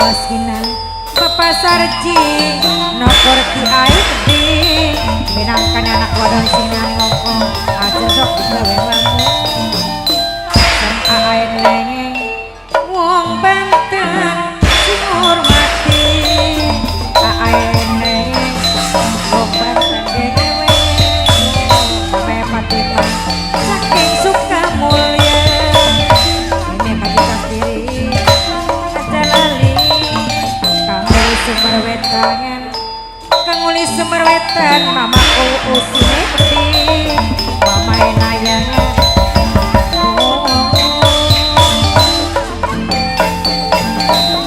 Waskinan Bapak Sarji nopor ki air gede minangkan anak wadon sinan ngokong aja sok digawe lamu sen air lengeng wong Banten sing hormati air lengeng wong Banten dewe Mame Fatimah saking Sukamulya ini kaki kiri aja lali Sumber Wetan Kang Uli Sumber Wetan mamaku usine gede mama enayangan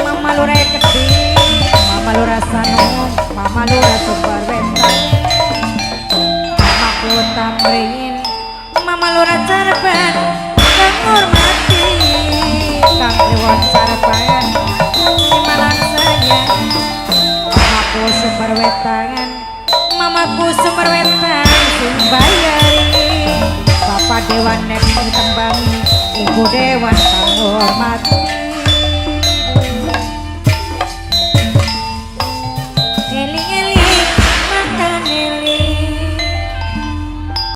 mama lure gede mama lura sanung mama lura Sumber Wetan mamaku tamrin mama lura Carban Kang hormati Kang Kliwon Carban Malang sayang Mamaku Sumber Wetan Mamaku Sumber Wetan Sumbayari Bapak Dewan Nek Tembangi Ibu Dewan Kang hormati